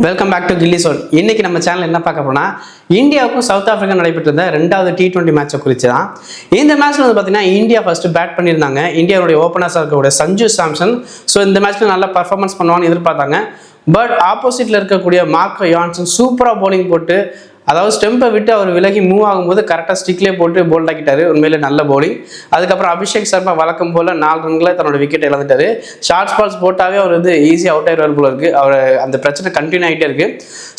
Welcome back to கில்லி சோல். இன்னைக்கு நம்ம சேனல் என்ன பார்க்க போனா இந்தியாவுக்கும் சவுத் ஆப்பிரிக்கா நடைபெற்றிருந்த 2வது T20 மேட்சை குறித்து தான். இந்த மேட்ச்ல வந்து பார்த்தீங்கன்னா இந்தியா ஃபர்ஸ்ட் பேட் பண்ணியிருந்தாங்க. இந்தியாவுடைய ஓப்பனர்ஸாக இருக்கக்கூடிய சஞ்சு சாம்சன். ஸோ இந்த மேட்ச்ல நல்லா பர்ஃபார்மன்ஸ் பண்ணுவான்னு எதிர்பார்த்தாங்க. பட் ஆப்போசிட்ல இருக்கக்கூடிய மார்க் யான்சன் சூப்பராக பவுலிங் போட்டு, அதாவது ஸ்டெம்பை விட்டு அவர் விலகி மூவ் ஆகும்போது கரெக்டாக ஸ்டிக்லேயே போட்டு போல்ட் ஆக்கிட்டாரு. உண்மையிலே நல்ல பவுலிங். அதுக்கப்புறம் அபிஷேக் சர்மா வழக்கம் போல் 4 ரன்களை தன்னோட விக்கெட் இழந்துட்டாரு. ஷார்ட்ஸ் பால்ஸ் போட்டாவே அவர் வந்து ஈஸியாக அவுட் ஆயிடுவார் போல இருக்கு. அவர் அந்த பிரச்சனை கண்டினியூ ஆகிட்டே இருக்கு.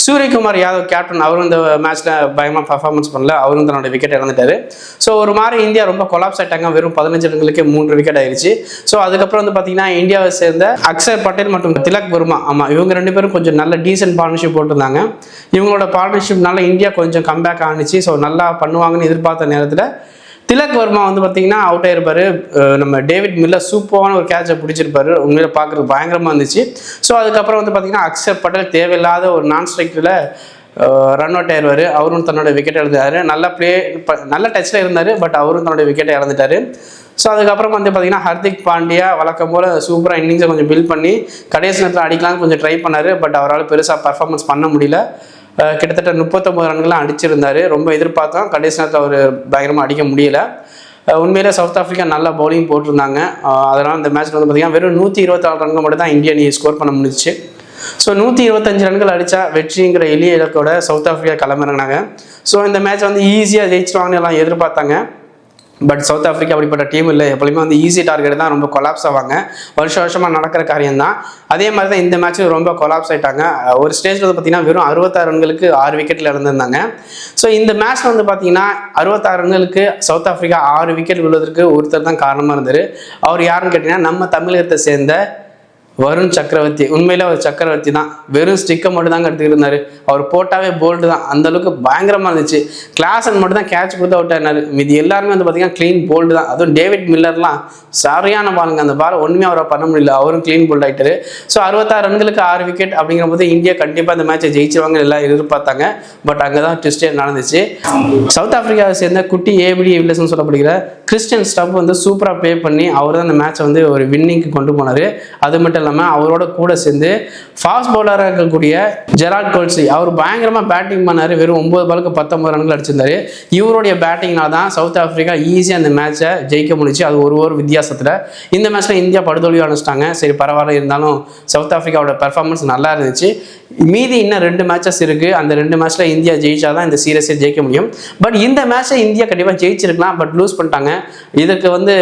சூரியகுமார் யாதவ் கேப்டன், அவரும் இந்த மேட்ச்ல பயங்கரமாக பர்ஃபார்மன்ஸ் பண்ணல. அவரும் தன்னோட விக்கெட் இழந்துட்டாரு. ஸோ ஒரு மாதிரி இந்தியா ரொம்ப கொலாப்ஸ் ஆயிட்டாங்க. வெறும் 15 ரன்களுக்கு 3 விக்கெட் ஆயிடுச்சு. ஸோ அதுக்கப்புறம் வந்து பார்த்தீங்கன்னா இந்தியாவை சேர்ந்த அக்ஷர் பட்டேல் மற்றும் திலக் வர்மா, ஆமாம், இவங்க 2 பேரும் கொஞ்சம் நல்ல டீசென்ட் பார்ட்னர்ஷிப் போட்டிருந்தாங்க. இவங்களோட பார்ட்னர்ஷிப்னால இந்தியா கொஞ்சம் கம்பேக் ஆனிச்சு. ஸோ நல்லா பண்ணுவாங்கன்னு எதிர்பார்த்த நேரத்தில் திலக் வர்மா வந்து பார்த்தீங்கன்னா அவுட் ஆயிருப்பாரு. நம்ம டேவிட் மில்லர் சூப்பரான ஒரு கேட்சை பிடிச்சிருப்பாரு. உண்மையில பார்க்குறது பயங்கரமாக இருந்துச்சு. ஸோ அதுக்கப்புறம் வந்து பார்த்தீங்கன்னா அக்ஷர் பட்டேல் தேவையில்லாத ஒரு நான் ஸ்ட்ரைக்கில் ரன் அவுட் ஆயிடுவார். அவரும் தன்னோட விக்கெட் இழந்தாரு. நல்ல டச்சில் இருந்தார். பட் அவரும் தன்னோட விக்கெட்டை இழந்துட்டாரு. ஸோ அதுக்கப்புறம் வந்து பார்த்தீங்கன்னா ஹர்திக் பாண்டியா வழக்கம் போல் சூப்பராக இன்னிங்ஸை கொஞ்சம் பில்ட் பண்ணி கடைசி நேரத்தில் அடிக்கலாம்னு கொஞ்சம் ட்ரை பண்ணார். பட் அவரால் பெருசாக பர்ஃபார்மன்ஸ் பண்ண முடியல. கிட்டத்தட்ட 39 ரன்கள்லாம் அடிச்சிருந்தாரு. ரொம்ப எதிர்பார்த்தோம். கடைசி நேரத்தில் அவர் பயங்கரமாக அடிக்க முடியல. உண்மையிலே சவுத் ஆஃப்ரிக்கா நல்லா பவுலிங் போட்டிருந்தாங்க. அதனால் இந்த மேட்ச்சில் வந்து பார்த்தீங்கன்னா வெறும் 124 ரன்கள் மட்டும் தான் இந்தியா ஸ்கோர் பண்ண முடிஞ்சிச்சு. ஸோ 125 ரன்கள் அடித்தா வெற்றிங்கிற எளிய இலக்கோட சவுத் ஆஃப்ரிக்கா கிளம்புறாங்க. ஸோ இந்த மேட்ச் வந்து ஈஸியாக ஜெயிச்சிருவாங்கன்னு எல்லாம் எதிர்பார்த்தாங்க. பட் சவுத் ஆஃப்ரிக்கா அப்படிப்பட்ட டீம் இல்லை. எப்பவுமே வந்து ஈஸி டார்கெட் தான் ரொம்ப கொலாப்ஸ் ஆவாங்க. வருஷமாக நடக்கிற காரியம் தான். அதே மாதிரி தான் இந்த மேட்ச்சில் ரொம்ப கொலாப்ஸ் ஆகிட்டாங்க. ஒரு ஸ்டேஜில் வந்து பார்த்தீங்கன்னா வெறும் 66 ரன்களுக்கு 6 விக்கெட்டில் இழந்திருந்தாங்க. ஸோ இந்த மேட்ச்சில் வந்து பார்த்தீங்கன்னா 66 ரன்களுக்கு சவுத் ஆஃப்ரிக்கா 6 விக்கெட் விழுவதற்கு ஒருத்தர் தான் காரணமாக இருந்தார். அவர் யாருன்னு கேட்டிங்கன்னா நம்ம தமிழகத்தை சேர்ந்த வருண் சக்கரவர்த்தி. உண்மையிலே அவர் சக்கரவர்த்தி தான். வெறும் ஸ்டிக்கை மட்டும் தாங்க எடுத்துக்கிட்டு இருந்தார். அவர் போட்டாவே போல்டு தான். அந்தளவுக்கு பயங்கரமாக இருந்துச்சு. கிளாஸன் மட்டும் தான் கேட்ச் கொடுத்து அவுட் ஆனார். மீதி எல்லாருமே வந்து பார்த்தீங்கன்னா க்ளீன் போல்டு தான். அதுவும் டேவிட் மில்லர்லாம் சரியான பாலுங்க. அந்த பால் ஒன்றுமே அவரை பண்ண முடியல. அவரும் க்ளீன் போல்ட் ஆகிட்டாரு. ஸோ 66 ரன்களுக்கு 6 விக்கெட் அப்படிங்கிற போது இந்தியா கண்டிப்பாக இந்த மேட்சை ஜெயிச்சிருவாங்க எல்லாம் எதிர்பார்த்தாங்க. பட் அங்கே தான் ட்விஸ்டே நடந்துச்சு. சவுத் ஆஃப்ரிக்காவை சேர்ந்த குட்டி ஏபிடி வில்லர்ஸ்னு சொல்லப்படுகிற கிறிஸ்டியன் ஸ்டப் வந்து சூப்பராக ப்ளே பண்ணி அவர் தான் இந்த மேட்சை வந்து ஒரு வின்னிங்க்கு கொண்டு போனார். அது மட்டும் அவரோட கூட சேர்ந்து ஃபாஸ்ட் பவுலராக இருக்கக்கூடிய ஜெரால்ட் கோல்சி, அவர் பயங்கரமா பேட்டிங் பண்ணாரு. வெறும் 9 பாலுக்கு 19 ரன்கள் அடிச்சிருந்தாரு. இவருடைய பேட்டிங்னால தான் சவுத் ஆப்பிரிக்கா ஈஸியாக அந்த மேட்சை ஜெயிக்க முடிச்சு. அது ஒரு வித்தியாசத்தில். இந்த மேட்ச்ல இந்தியா படுதோல்வி அனுப்பிச்சிட்டாங்க. சரி பரவாயில்ல, இருந்தாலும் சவுத் ஆப்பிரிக்காவோட பெர்ஃபார்மன்ஸ் நல்லா இருந்துச்சு. மீதி இன்னும் 2 மேட்சஸ் இருக்கு. அந்த 2 மேட்ச்ல இந்தியா ஜெயிச்சாதான் இந்த சீரியஸை ஜெயிக்க முடியும். பட் இந்த மேட்சை இந்தியா கண்டிப்பாக ஜெயிச்சிருக்கலாம். பட் லூஸ் பண்ணிட்டாங்க. இதுக்கு வந்து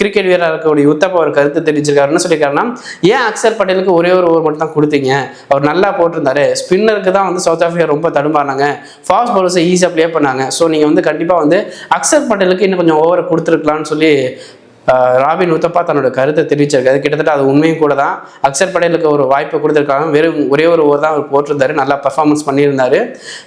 கிரிக்கெட் வீரராக இருக்கக்கூடிய உத்தப்பா ஒரு கருத்து தெரிவிச்சிருக்காரு. என்ன சொல்லியிருக்காருன்னா, ஏன் அக்ஷர் பட்டேலுக்கு ஒரே ஒரு ஓவர் மட்டும் தான் கொடுத்தீங்க? அவர் நல்லா போட்டிருந்தாரு. ஸ்பின்னருக்கு தான் வந்து சவுத் ஆஃப்ரிக்கா ரொம்ப தடுமாறினாங்க. ஃபாஸ்ட் பவுலர்ஸை ஈஸியாக ப்ளே பண்ணாங்க. ஸோ நீங்கள் வந்து கண்டிப்பாக வந்து அக்ஷர் பட்டேலுக்கு இன்னும் கொஞ்சம் ஓவரை கொடுத்துருக்கலாம்னு சொல்லி ராபின் உத்தப்பா தன்னோட கருத்தை தெரிவிச்சிருக்காரு. கிட்டத்தட்ட அது உண்மையும் கூட தான். அக்ஷர் பட்டேலுக்கு ஒரு வாய்ப்பை கொடுத்துருக்காங்க. வெறும் ஒரே ஒரு ஓவர் தான் அவர் போட்டிருந்தாரு. நல்லா பர்ஃபார்மன்ஸ் பண்ணியிருந்தாரு.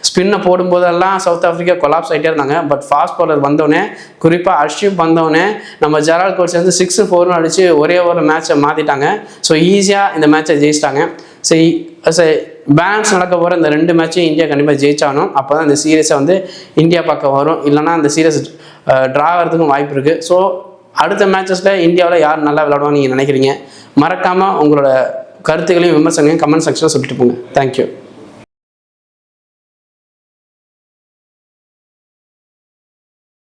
ஸ்பின்னை போடும்போதெல்லாம் சவுத் ஆஃப்ரிக்கா கொலாப்ஸ் ஆகிட்டே இருந்தாங்க. பட் ஃபாஸ்ட் பவுலர் வந்தோடனே, குறிப்பாக அர்ஷிப் வந்தோடனே நம்ம ஜெரால்ட் கோல்சி வந்து 6-4 அடிச்சு ஒரே ஓவரில் மேட்சை மாற்றிட்டாங்க. ஸோ ஈஸியாக இந்த மேட்சை ஜெயிச்சிட்டாங்க. சரி பேலன்ஸ் நடக்க போகிற இந்த 2 மேட்சையும் இந்தியா கண்டிப்பாக ஜெயிச்சாகணும். அப்போ தான் இந்த சீரியஸை வந்து இந்தியா பக்கம் வரும். இல்லைனா அந்த சீரியஸ் ட்ரா ஆகிறதுக்கும் வாய்ப்பு இருக்குது. ஸோ அடுத்த மேட்சஸில் இந்தியாவில் யார் நல்லா விளையாடுவான்னு நீங்கள் நினைக்கிறீங்க? மறக்காமல் உங்களோட கருத்துக்களையும் விமர்சனங்களையும் கமெண்ட் செக்ஷனில் சொல்லிட்டு போங்க. தேங்க்யூ.